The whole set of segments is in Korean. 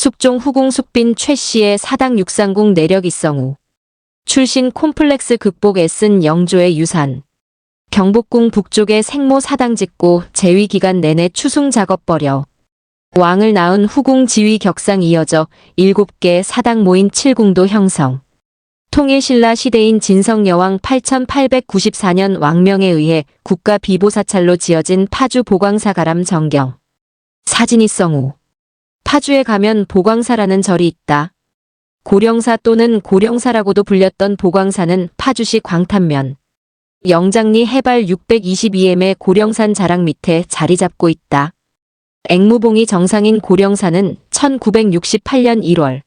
숙종 후궁 숙빈 최씨의 사당 육상궁 내력 이성우. 출신 콤플렉스 극복 애쓴 영조의 유산. 경복궁 북쪽에 생모 사당 짓고 재위 기간 내내 추승 작업 벌여 왕을 낳은 후궁 지위 격상 이어져 7개 사당 모인 7궁도 형성. 통일신라 시대인 진성여왕 8894년 왕명에 의해 국가 비보사찰로 지어진 파주 보광사 가람 정경. 사진 이성우. 파주에 가면 보광사라는 절이 있다. 고령사 또는 고령사라고도 불렸던 보광사는 파주시 광탄면 영장리 해발 622m의 고령산 자락 밑에 자리 잡고 있다. 앵무봉이 정상인 고령사는 1968년 1월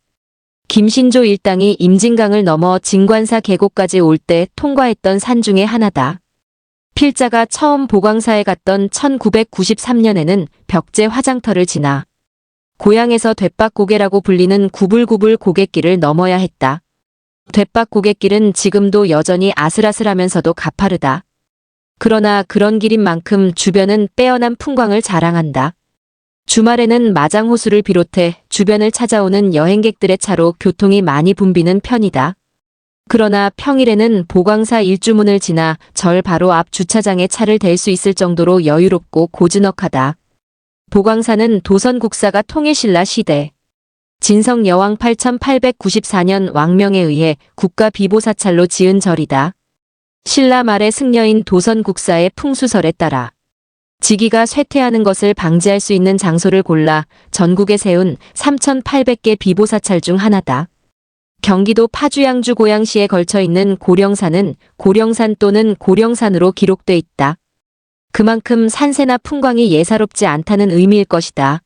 김신조 일당이 임진강을 넘어 진관사 계곡까지 올 때 통과했던 산 중에 하나다. 필자가 처음 보광사에 갔던 1993년에는 벽제 화장터를 지나 고향에서 뎃박고개라고 불리는 구불구불 고갯길을 넘어야 했다. 뎃박고갯길은 지금도 여전히 아슬아슬하면서도 가파르다. 그러나 그런 길인 만큼 주변은 빼어난 풍광을 자랑한다. 주말에는 마장호수를 비롯해 주변을 찾아오는 여행객들의 차로 교통이 많이 붐비는 편이다. 그러나 평일에는 보광사 일주문을 지나 절 바로 앞 주차장에 차를 댈 수 있을 정도로 여유롭고 고즈넉하다. 보광사는 도선국사가 통일신라 시대 진성여왕 8894년 왕명에 의해 국가 비보사찰로 지은 절이다. 신라 말의 승려인 도선국사의 풍수설에 따라 지기가 쇠퇴하는 것을 방지할 수 있는 장소를 골라 전국에 세운 3800개 비보사찰 중 하나다. 경기도 파주 양주 고양시에 걸쳐 있는 고령산은 고령산 또는 고령산으로 기록돼 있다. 그만큼 산세나 풍광이 예사롭지 않다는 의미일 것이다.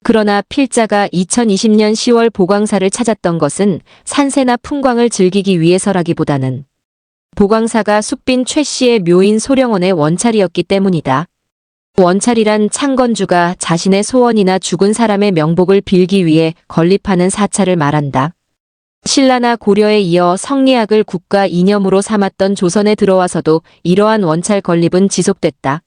그러나 필자가 2020년 10월 보광사를 찾았던 것은 산세나 풍광을 즐기기 위해서라기보다는 보광사가 숙빈 최씨의 묘인 소령원의 원찰이었기 때문이다. 원찰이란 창건주가 자신의 소원이나 죽은 사람의 명복을 빌기 위해 건립하는 사찰을 말한다. 신라나 고려에 이어 성리학을 국가 이념으로 삼았던 조선에 들어와서도 이러한 원찰 건립은 지속됐다.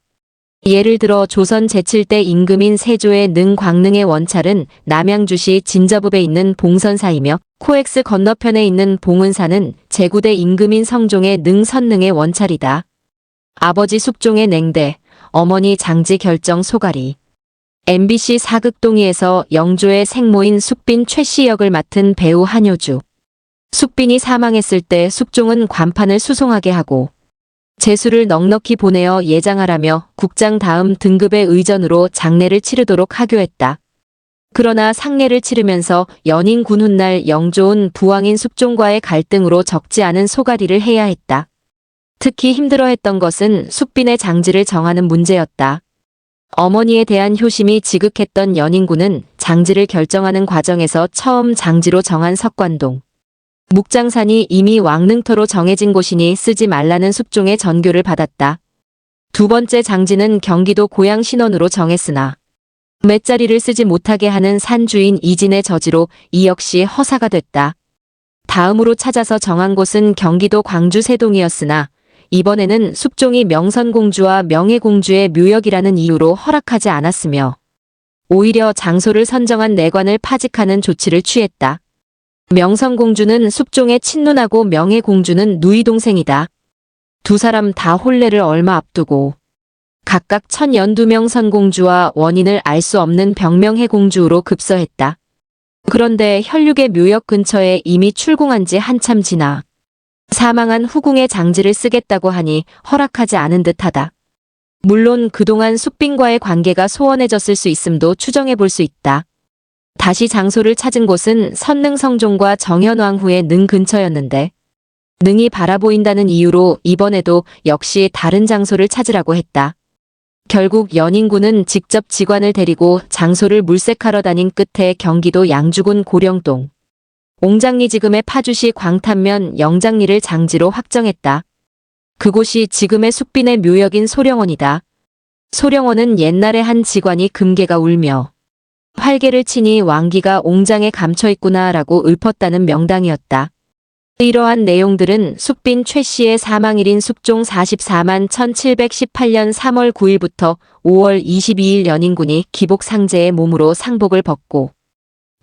예를 들어 조선 제7대 임금인 세조의 능광능의 원찰은 남양주시 진저읍에 있는 봉선사이며 코엑스 건너편에 있는 봉은사는 제9대 임금인 성종의 능선능의 원찰이다. 아버지 숙종의 냉대, 어머니 장지 결정 소가리. MBC 사극동의에서 영조의 생모인 숙빈 최씨 역을 맡은 배우 한효주. 숙빈이 사망했을 때 숙종은 관판을 수송하게 하고 제수를 넉넉히 보내어 예장하라며 국장 다음 등급의 의전으로 장례를 치르도록 하교했다. 그러나 상례를 치르면서 연인 군훗날 영조은 부왕인 숙종과의 갈등으로 적지 않은 소가리를 해야 했다. 특히 힘들어했던 것은 숙빈의 장지를 정하는 문제였다. 어머니에 대한 효심이 지극했던 연인군은 장지를 결정하는 과정에서 처음 장지로 정한 석관동 묵장산이 이미 왕릉터로 정해진 곳이니 쓰지 말라는 숙종의 전교를 받았다. 두 번째 장지는 경기도 고양 신원으로 정했으나 맷자리를 쓰지 못하게 하는 산주인 이진의 저지로 이 역시 허사가 됐다. 다음으로 찾아서 정한 곳은 경기도 광주 세동이었으나 이번에는 숙종이 명선공주와 명예공주의 묘역이라는 이유로 허락하지 않았으며 오히려 장소를 선정한 내관을 파직하는 조치를 취했다. 명선공주는 숙종의 친누나고 명예공주는 누이동생이다. 두 사람 다 혼례를 얼마 앞두고 각각 천연두명선공주와 원인을 알 수 없는 병명해공주로 급서했다. 그런데 혈육의 묘역 근처에 이미 출궁한 지 한참 지나 사망한 후궁의 장지를 쓰겠다고 하니 허락하지 않은 듯하다. 물론 그동안 숙빈과의 관계가 소원해졌을 수 있음도 추정해 볼 수 있다. 다시 장소를 찾은 곳은 선능성종과 정현왕후의 능 근처였는데 능이 바라보인다는 이유로 이번에도 역시 다른 장소를 찾으라고 했다. 결국 연인군은 직접 직관을 데리고 장소를 물색하러 다닌 끝에 경기도 양주군 고령동 옹장리 지금의 파주시 광탄면 영장리를 장지로 확정했다. 그곳이 지금의 숙빈의 묘역인 소령원이다. 소령원은 옛날에 한 직관이 금괴가 울며 활개를 치니 왕기가 옹장에 감춰있구나라고 읊었다는 명당이었다. 이러한 내용들은 숙빈 최씨의 사망일인 숙종 44만 1718년 3월 9일부터 5월 22일 연인군이 기복상제의 몸으로 상복을 벗고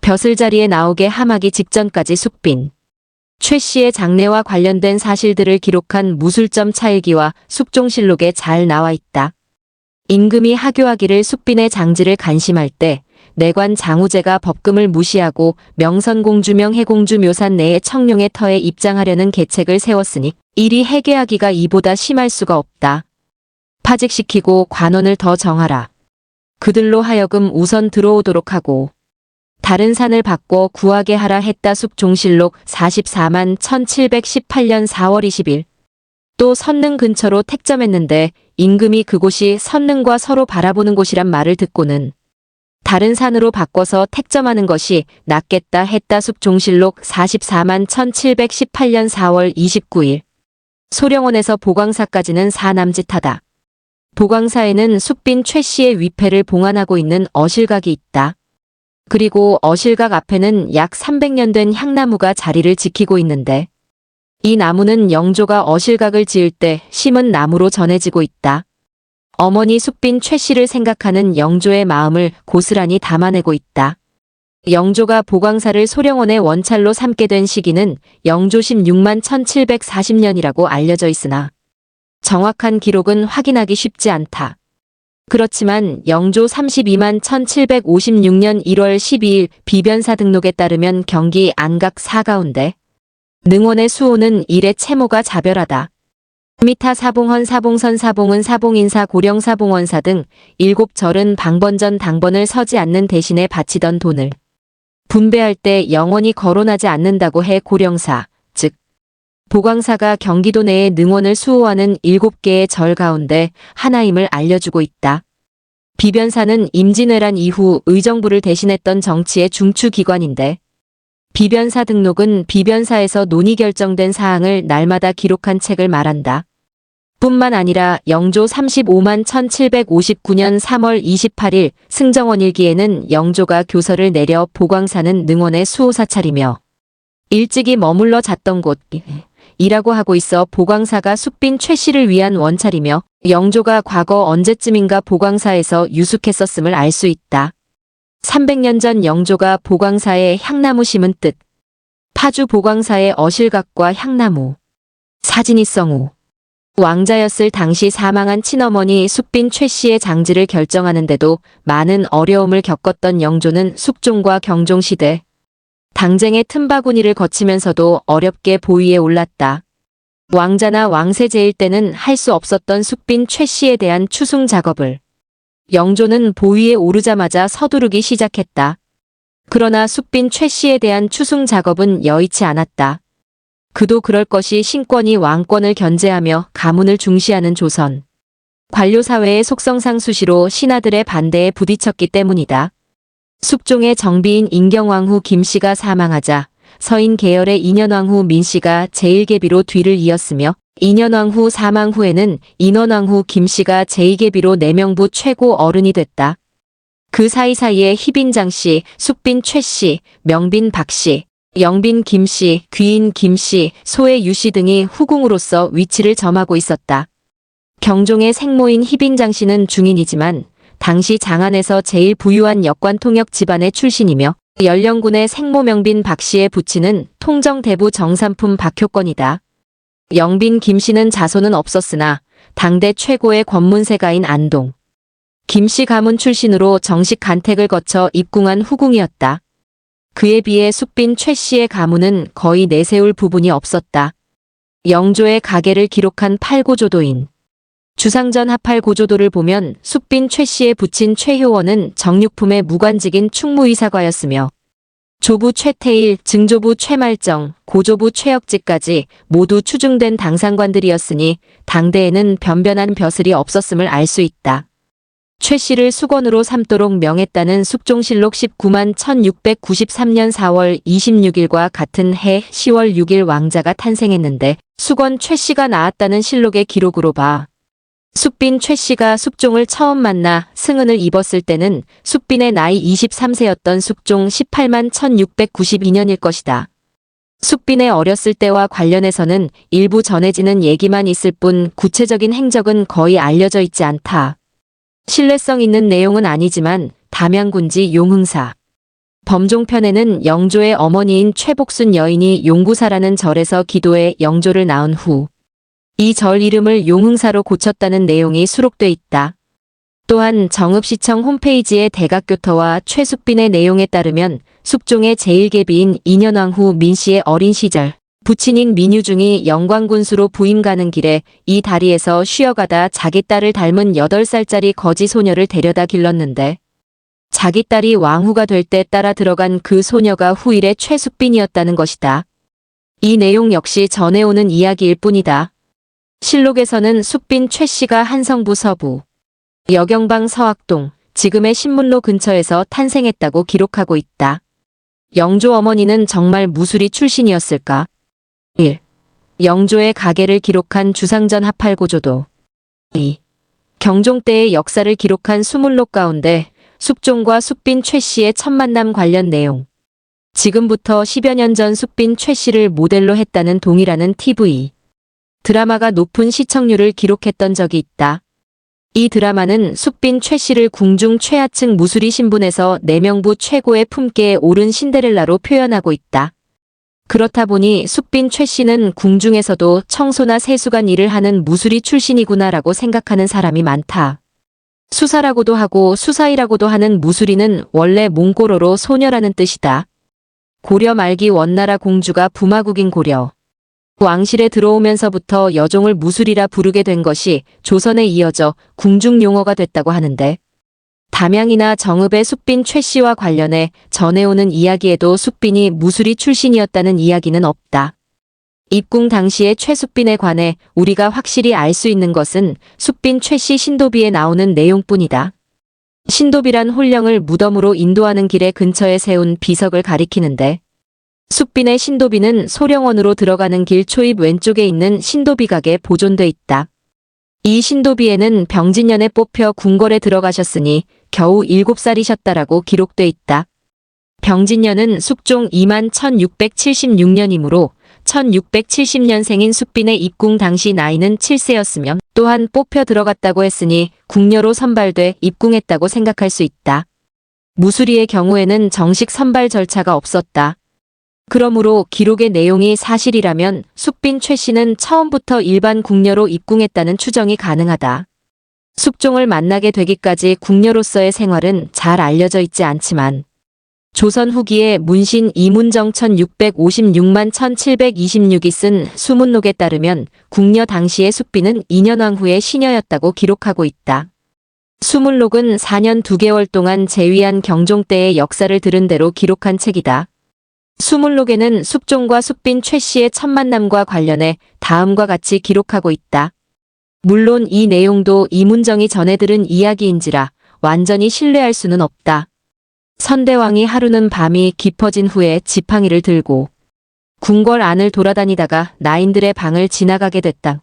벼슬자리에 나오게 함하기 직전까지 숙빈, 최 씨의 장래와 관련된 사실들을 기록한 무술점 차일기와 숙종실록에 잘 나와 있다. 임금이 하교하기를 숙빈의 장지를 간심할 때 내관 장우재가 법금을 무시하고 명선공주 명해공주 묘산 내의 청룡의 터에 입장하려는 계책을 세웠으니 이리 해계하기가 이보다 심할 수가 없다. 파직시키고 관원을 더 정하라. 그들로 하여금 우선 들어오도록 하고 다른 산을 바꿔 구하게 하라 했다. 숙종실록 44만 1718년 4월 20일. 또 선릉 근처로 택점했는데 임금이 그곳이 선릉과 서로 바라보는 곳이란 말을 듣고는 다른 산으로 바꿔서 택점하는 것이 낫겠다 했다. 숙종실록 44만 1718년 4월 29일. 소령원에서 보광사까지는 사남짓하다. 보광사에는 숙빈 최 씨의 위패를 봉안하고 있는 어실각이 있다. 그리고 어실각 앞에는 약 300년 된 향나무가 자리를 지키고 있는데 이 나무는 영조가 어실각을 지을 때 심은 나무로 전해지고 있다. 어머니 숙빈 최 씨를 생각하는 영조의 마음을 고스란히 담아내고 있다. 영조가 보광사를 소령원의 원찰로 삼게 된 시기는 영조 16만 1740년이라고 알려져 있으나 정확한 기록은 확인하기 쉽지 않다. 그렇지만 영조 32만 1756년 1월 12일 비변사 등록에 따르면 경기 안각 사가운데 능원의 수호는 일의 채모가 자별하다. 미타 사봉헌 사봉선 사봉은 사봉인사 고령 사봉원사 등 7절은 방번전 당번을 서지 않는 대신에 바치던 돈을 분배할 때 영원히 거론하지 않는다고 해 고령사, 즉 보광사가 경기도 내의 능원을 수호하는 7개의 절 가운데 하나임을 알려주고 있다. 비변사는 임진왜란 이후 의정부를 대신했던 정치의 중추기관인데 비변사 등록은 비변사에서 논의 결정된 사항을 날마다 기록한 책을 말한다. 뿐만 아니라 영조 35만 1759년 3월 28일 승정원일기에는 영조가 교서를 내려 보광사는 능원의 수호사찰이며 일찍이 머물러 잤던 곳이라고 하고 있어 보광사가 숙빈 최 씨를 위한 원찰이며 영조가 과거 언제쯤인가 보광사에서 유숙했었음을 알 수 있다. 300년 전 영조가 보광사에 향나무 심은 뜻. 파주 보광사의 어실각과 향나무. 사진이 성우. 왕자였을 당시 사망한 친어머니 숙빈 최 씨의 장지를 결정하는데도 많은 어려움을 겪었던 영조는 숙종과 경종시대 당쟁의 틈바구니를 거치면서도 어렵게 보위에 올랐다. 왕자나 왕세제일 때는 할 수 없었던 숙빈 최 씨에 대한 추승 작업을 영조는 보위에 오르자마자 서두르기 시작했다. 그러나 숙빈 최 씨에 대한 추승 작업은 여의치 않았다. 그도 그럴 것이 신권이 왕권을 견제하며 가문을 중시하는 조선. 관료사회의 속성상 수시로 신하들의 반대에 부딪혔기 때문이다. 숙종의 정비인 인경왕후 김씨가 사망하자 서인 계열의 인현왕후 민씨가 제1계비로 뒤를 이었으며 인현왕후 사망 후에는 인원왕후 김씨가 제2계비로 내명부 최고 어른이 됐다. 그 사이사이에 희빈장씨, 숙빈 최씨, 명빈 박씨, 영빈 김씨, 귀인 김씨, 소의 유씨 등이 후궁으로서 위치를 점하고 있었다. 경종의 생모인 희빈장씨는 중인이지만 당시 장안에서 제일 부유한 역관통역 집안의 출신이며 연령군의 생모 명빈 박씨의 부친은 통정대부 정삼품 박효권이다. 영빈 김씨는 자손은 없었으나 당대 최고의 권문세가인 안동 김씨 가문 출신으로 정식 간택을 거쳐 입궁한 후궁이었다. 그에 비해 숙빈 최 씨의 가문은 거의 내세울 부분이 없었다. 영조의 가계를 기록한 팔고조도인 주상전 하팔고조도를 보면 숙빈 최 씨의 부친 최효원은 정육품의 무관직인 충무이사과였으며 조부 최태일, 증조부 최말정, 고조부 최역지까지 모두 추중된 당상관들이었으니 당대에는 변변한 벼슬이 없었음을 알 수 있다. 최 씨를 수건으로 삼도록 명했다는 숙종실록 19만 1693년 4월 26일과 같은 해 10월 6일 왕자가 탄생했는데 수건 최 씨가 낳았다는 실록의 기록으로 봐. 숙빈 최 씨가 숙종을 처음 만나 승은을 입었을 때는 숙빈의 나이 23세였던 숙종 18만 1692년일 것이다. 숙빈의 어렸을 때와 관련해서는 일부 전해지는 얘기만 있을 뿐 구체적인 행적은 거의 알려져 있지 않다. 신뢰성 있는 내용은 아니지만 담양군지 용흥사 범종편에는 영조의 어머니인 최복순 여인이 용구사라는 절에서 기도해 영조를 낳은 후 이 절 이름을 용흥사로 고쳤다는 내용이 수록돼 있다. 또한 정읍시청 홈페이지의 대각교터와 최숙빈의 내용에 따르면 숙종의 제1계비인 인현왕후 민씨의 어린 시절 부친인 민유중이 영광군수로 부임 가는 길에 이 다리에서 쉬어가다 자기 딸을 닮은 8살짜리 거지 소녀를 데려다 길렀는데 자기 딸이 왕후가 될 때 따라 들어간 그 소녀가 후일의 최숙빈이었다는 것이다. 이 내용 역시 전해오는 이야기일 뿐이다. 실록에서는 숙빈 최씨가 한성부 서부 여경방 서학동, 지금의 신문로 근처에서 탄생했다고 기록하고 있다. 영조 어머니는 정말 무술이 출신이었을까? 1. 영조의 가계를 기록한 주상전 합할고조도 2. 경종 때의 역사를 기록한 수문록 가운데 숙종과 숙빈 최씨의 첫 만남 관련 내용. 지금부터 10여 년 전 숙빈 최씨를 모델로 했다는 동이라는 TV 드라마가 높은 시청률을 기록했던 적이 있다. 이 드라마는 숙빈 최씨를 궁중 최하층 무술이 신분에서 내명부 최고의 품계에 오른 신데렐라로 표현하고 있다. 그렇다 보니 숙빈 최씨는 궁중에서도 청소나 세수간 일을 하는 무술이 출신이구나라고 생각하는 사람이 많다. 수사라고도 하고 수사이라고도 하는 무술이는 원래 몽골어로 소녀라는 뜻이다. 고려 말기 원나라 공주가 부마국인 고려 왕실에 들어오면서부터 여종을 무술이라 부르게 된 것이 조선에 이어져 궁중 용어가 됐다고 하는데 담양이나 정읍의 숙빈 최씨와 관련해 전해오는 이야기에도 숙빈이 무술이 출신이었다는 이야기는 없다. 입궁 당시의 최숙빈에 관해 우리가 확실히 알 수 있는 것은 숙빈 최씨 신도비에 나오는 내용뿐이다. 신도비란 홀령을 무덤으로 인도하는 길에 근처에 세운 비석을 가리키는데 숙빈의 신도비는 소령원으로 들어가는 길 초입 왼쪽에 있는 신도비각에 보존돼 있다. 이 신도비에는 병진년에 뽑혀 궁궐에 들어가셨으니 겨우 7살이셨다라고 기록돼 있다. 병진년은 숙종 21,676년이므로 1670년생인 숙빈의 입궁 당시 나이는 7세였으며 또한 뽑혀 들어갔다고 했으니 궁녀로 선발돼 입궁했다고 생각할 수 있다. 무수리의 경우에는 정식 선발 절차가 없었다. 그러므로 기록의 내용이 사실이라면 숙빈 최씨는 처음부터 일반 궁녀로 입궁했다는 추정이 가능하다. 숙종을 만나게 되기까지 궁녀로서의 생활은 잘 알려져 있지 않지만 조선 후기에 문신 이문정 1656만 1726이 쓴 수문록에 따르면 궁녀 당시의 숙빈은 인현왕후의 시녀였다고 기록하고 있다. 수문록은 4년 2개월 동안 재위한 경종 때의 역사를 들은 대로 기록한 책이다. 수문록에는 숙종과 숙빈 최씨의 첫 만남과 관련해 다음과 같이 기록하고 있다. 물론 이 내용도 이문정이 전해 들은 이야기인지라 완전히 신뢰할 수는 없다. 선대왕이 하루는 밤이 깊어진 후에 지팡이를 들고 궁궐 안을 돌아다니다가 나인들의 방을 지나가게 됐다.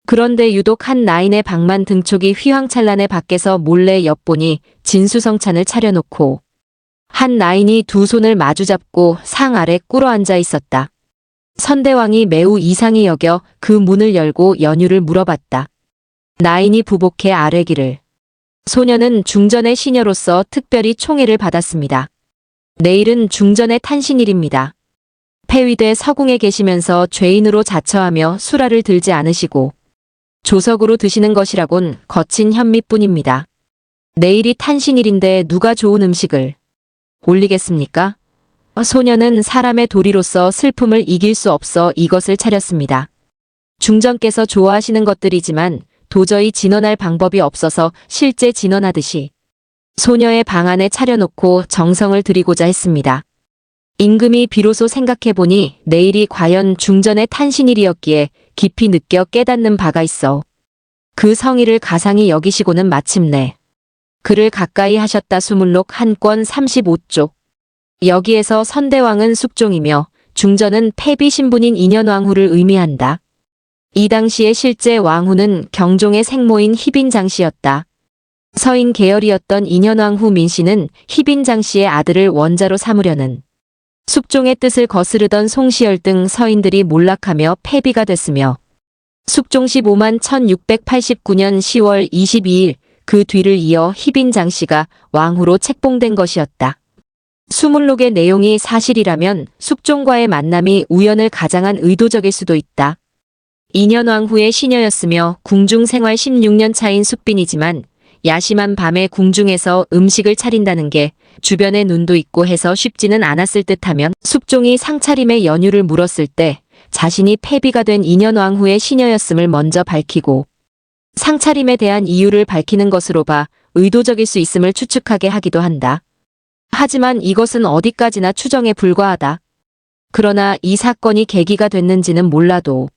그런데 유독 한 나인의 방만 등촉이 휘황찬란해 밖에서 몰래 엿보니 진수성찬을 차려놓고 한 나인이 두 손을 마주잡고 상 아래 꿇어 앉아 있었다. 선대왕이 매우 이상히 여겨 그 문을 열고 연유를 물어봤다. 나인이 부복해 아뢰기를. 소녀는 중전의 시녀로서 특별히 총애를 받았습니다. 내일은 중전의 탄신일입니다. 폐위돼 서궁에 계시면서 죄인으로 자처하며 수라를 들지 않으시고 조석으로 드시는 것이라곤 거친 현미뿐입니다. 내일이 탄신일인데 누가 좋은 음식을 올리겠습니까? 소녀는 사람의 도리로서 슬픔을 이길 수 없어 이것을 차렸습니다. 중전께서 좋아하시는 것들이지만 도저히 진언할 방법이 없어서 실제 진언하듯이 소녀의 방 안에 차려놓고 정성을 들이고자 했습니다. 임금이 비로소 생각해보니 내일이 과연 중전의 탄신일이었기에 깊이 느껴 깨닫는 바가 있어 그 성의를 가상히 여기시고는 마침내 글을 가까이 하셨다. 수문록 한 권 35쪽. 여기에서 선대왕은 숙종이며 중전은 패비 신분인 인현왕후를 의미한다. 이 당시의 실제 왕후는 경종의 생모인 희빈장씨였다. 서인 계열이었던 인현왕후 민씨는 희빈장씨의 아들을 원자로 삼으려는 숙종의 뜻을 거스르던 송시열 등 서인들이 몰락하며 패비가 됐으며 숙종 15만 1689년 10월 22일 그 뒤를 이어 희빈장씨가 왕후로 책봉된 것이었다. 수물록의 내용이 사실이라면 숙종과의 만남이 우연을 가장한 의도적일 수도 있다. 인현왕후의 시녀였으며 궁중 생활 16년 차인 숙빈이지만 야심한 밤에 궁중에서 음식을 차린다는 게 주변에 눈도 있고 해서 쉽지는 않았을 듯하면 숙종이 상차림의 연유를 물었을 때 자신이 패비가 된 인현왕후의 시녀였음을 먼저 밝히고 상차림에 대한 이유를 밝히는 것으로 봐 의도적일 수 있음을 추측하게 하기도 한다. 하지만 이것은 어디까지나 추정에 불과하다. 그러나 이 사건이 계기가 됐는지는 몰라도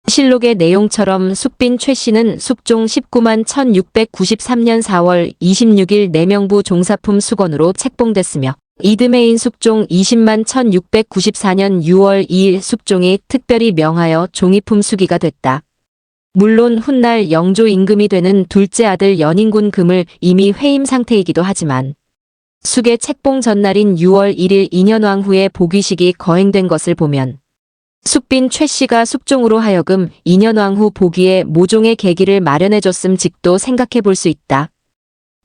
실록의 내용처럼 숙빈 최 씨는 숙종 19만 1693년 4월 26일 내명부 종사품 수건으로 책봉됐으며 이듬해인 숙종 20만 1694년 6월 2일 숙종이 특별히 명하여 종이품 수기가 됐다. 물론 훗날 영조 임금이 되는 둘째 아들 연인군 금을 이미 회임 상태이기도 하지만 숙의 책봉 전날인 6월 1일 인현왕후의 복위식이 거행된 것을 보면 숙빈 최 씨가 숙종으로 하여금 인현왕후 복위의 모종의 계기를 마련해줬음 직도 생각해 볼 수 있다.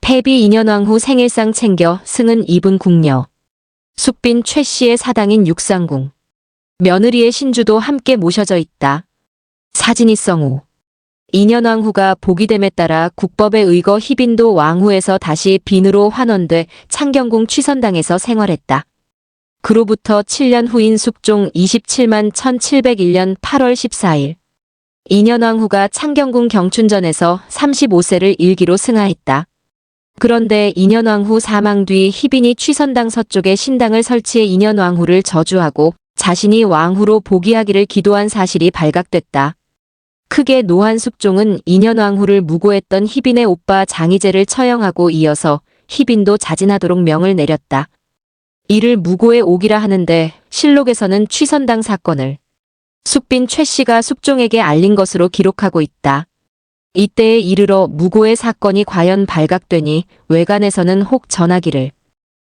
패비 인현왕후 생일상 챙겨 승은 입은 궁녀. 숙빈 최 씨의 사당인 육상궁. 며느리의 신주도 함께 모셔져 있다. 사진이 성우. 인현왕후가 복위됨에 따라 국법에 의거 희빈도 왕후에서 다시 빈으로 환원돼 창경궁 취선당에서 생활했다. 그로부터 7년 후인 숙종 27만 1701년 8월 14일 인현왕후가 창경궁 경춘전에서 35세를 일기로 승하했다. 그런데 인현왕후 사망 뒤 희빈이 취선당 서쪽에 신당을 설치해 인현왕후를 저주하고 자신이 왕후로 복위하기를 기도한 사실이 발각됐다. 크게 노한 숙종은 인현왕후를 무고했던 희빈의 오빠 장희재를 처형하고 이어서 희빈도 자진하도록 명을 내렸다. 이를 무고의 옥이라 하는데 실록에서는 취선당 사건을 숙빈 최 씨가 숙종에게 알린 것으로 기록하고 있다. 이때에 이르러 무고의 사건이 과연 발각되니 외관에서는 혹 전하기를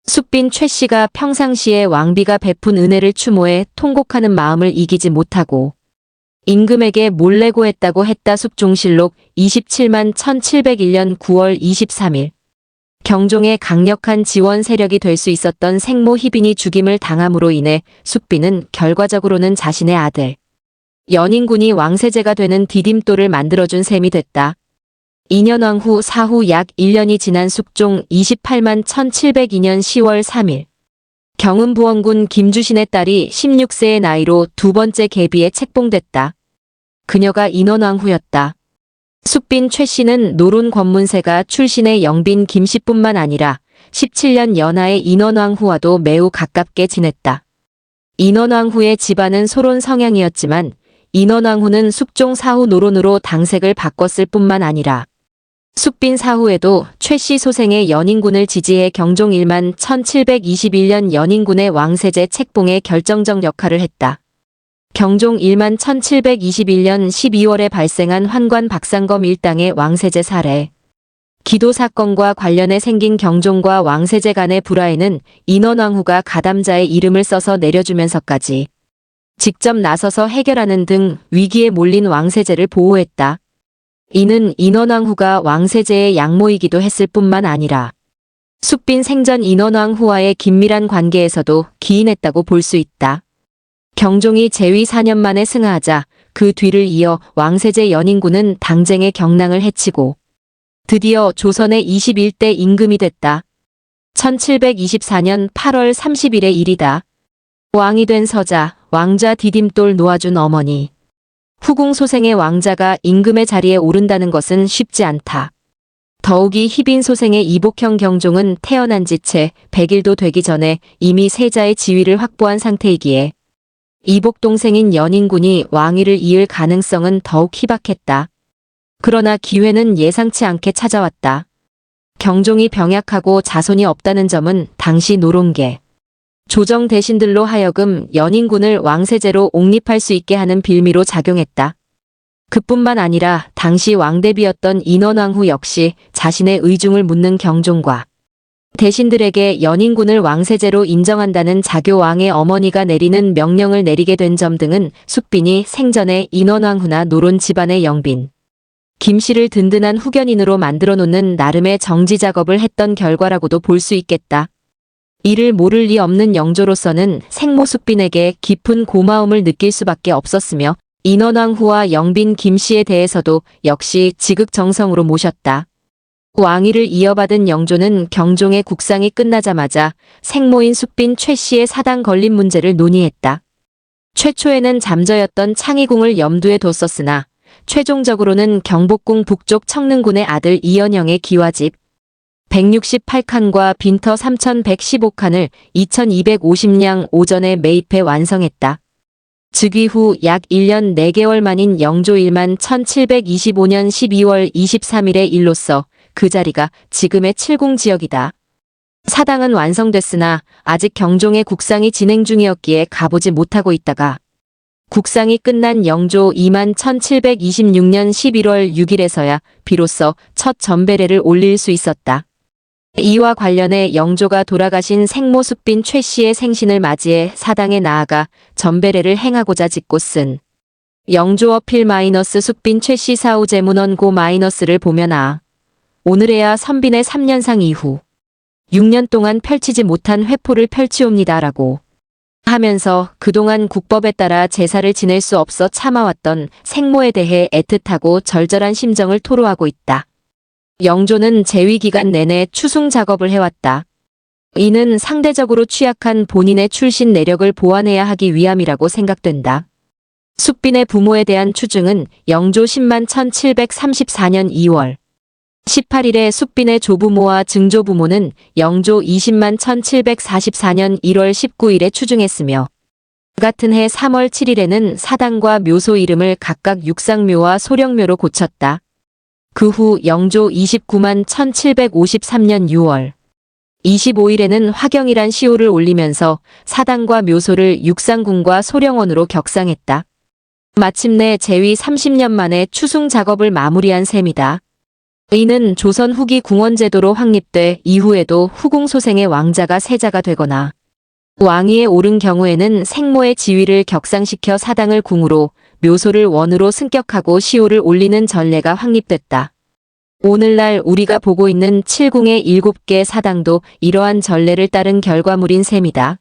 숙빈 최 씨가 평상시에 왕비가 베푼 은혜를 추모해 통곡하는 마음을 이기지 못하고 임금에게 몰래 고했다고 했다. 숙종실록 27만 1701년 9월 23일 경종의 강력한 지원 세력이 될 수 있었던 생모 희빈이 죽임을 당함으로 인해 숙빈은 결과적으로는 자신의 아들 연인군이 왕세제가 되는 디딤돌을 만들어준 셈이 됐다. 인현왕후 사후 약 1년이 지난 숙종 28만 1702년 10월 3일 경음부원군 김주신의 딸이 16세의 나이로 두 번째 계비에 책봉됐다. 그녀가 인현왕후였다. 숙빈 최 씨는 노론 권문세가 출신의 영빈 김 씨뿐만 아니라 17년 연하의 인현왕후와도 매우 가깝게 지냈다. 인현왕후의 집안은 소론 성향이었지만 인현왕후는 숙종 사후 노론으로 당색을 바꿨을 뿐만 아니라 숙빈 사후에도 최 씨 소생의 연인군을 지지해 경종 1만 1721년 연인군의 왕세제 책봉에 결정적 역할을 했다. 경종 1만 1721년 12월에 발생한 환관 박상검 일당의 왕세제 살해. 기도 사건과 관련해 생긴 경종과 왕세제 간의 불화에는 인현왕후가 가담자의 이름을 써서 내려주면서까지 직접 나서서 해결하는 등 위기에 몰린 왕세제를 보호했다. 이는 인현왕후가 왕세제의 양모이기도 했을 뿐만 아니라 숙빈 생전 인현왕후와의 긴밀한 관계에서도 기인했다고 볼 수 있다. 경종이 재위 4년 만에 승하하자 그 뒤를 이어 왕세제 연인군은 당쟁의 경랑을 해치고 드디어 조선의 21대 임금이 됐다. 1724년 8월 30일의 일이다. 왕이 된 서자, 왕자 디딤돌 놓아준 어머니. 후궁 소생의 왕자가 임금의 자리에 오른다는 것은 쉽지 않다. 더욱이 희빈 소생의 이복형 경종은 태어난 지 채 100일도 되기 전에 이미 세자의 지위를 확보한 상태이기에 이복 동생인 연인군이 왕위를 이을 가능성은 더욱 희박했다. 그러나 기회는 예상치 않게 찾아왔다. 경종이 병약하고 자손이 없다는 점은 당시 노론계 조정 대신들로 하여금 연인군을 왕세제로 옹립할 수 있게 하는 빌미로 작용했다. 그뿐만 아니라 당시 왕대비였던 인현왕후 역시 자신의 의중을 묻는 경종과 대신들에게 연인군을 왕세제로 인정한다는 자교왕의 어머니가 내리는 명령을 내리게 된 점 등은 숙빈이 생전에 인현왕후나 노론 집안의 영빈, 김씨를 든든한 후견인으로 만들어 놓는 나름의 정지 작업을 했던 결과라고도 볼 수 있겠다. 이를 모를 리 없는 영조로서는 생모 숫빈에게 깊은 고마움을 느낄 수밖에 없었으며 인원왕후와 영빈 김씨에 대해서도 역시 지극정성으로 모셨다. 왕위를 이어받은 영조는 경종의 국상이 끝나자마자 생모인 숫빈 최씨의 사당 건립 문제를 논의했다. 최초에는 잠저였던 창의궁을 염두에 뒀었으나 최종적으로는 경복궁 북쪽 청릉군의 아들 이연영의 기와집 168칸과 빈터 3115칸을 2250량 오전에 매입해 완성했다. 즉위 후 약 1년 4개월 만인 영조 1만 1725년 12월 23일의 일로서 그 자리가 지금의 칠궁지역이다. 사당은 완성됐으나 아직 경종의 국상이 진행 중이었기에 가보지 못하고 있다가 국상이 끝난 영조 2만 1726년 11월 6일에서야 비로소 첫 전배례를 올릴 수 있었다. 이와 관련해 영조가 돌아가신 생모 숫빈 최씨의 생신을 맞이해 사당에 나아가 전배례를 행하고자 짓고 쓴 영조 어필 마이너스 숫빈 최씨 사후 제문원 고 마이너스를 보면 오늘에야 선빈의 3년상 이후 6년 동안 펼치지 못한 회포를 펼치옵니다라고 하면서 그동안 국법에 따라 제사를 지낼 수 없어 참아왔던 생모에 대해 애틋하고 절절한 심정을 토로하고 있다. 영조는 재위 기간 내내 추승 작업을 해왔다. 이는 상대적으로 취약한 본인의 출신 내력을 보완해야 하기 위함이라고 생각된다. 숫빈의 부모에 대한 추증은 영조 10만 1734년 2월 18일에 숫빈의 조부모와 증조부모는 영조 20만 1744년 1월 19일에 추증했으며 같은 해 3월 7일에는 사당과 묘소 이름을 각각 육상묘와 소령묘로 고쳤다. 그 후 영조 29만 1753년 6월 25일에는 화경이란 시호를 올리면서 사당과 묘소를 육상궁과 소령원으로 격상했다. 마침내 재위 30년 만에 추승 작업을 마무리한 셈이다. 이는 조선 후기 궁원제도로 확립돼 이후에도 후궁소생의 왕자가 세자가 되거나 왕위에 오른 경우에는 생모의 지위를 격상시켜 사당을 궁으로 묘소를 원으로 승격하고 시호를 올리는 전례가 확립됐다. 오늘날 우리가 보고 있는 칠궁의 7개 사당도 이러한 전례를 따른 결과물인 셈이다.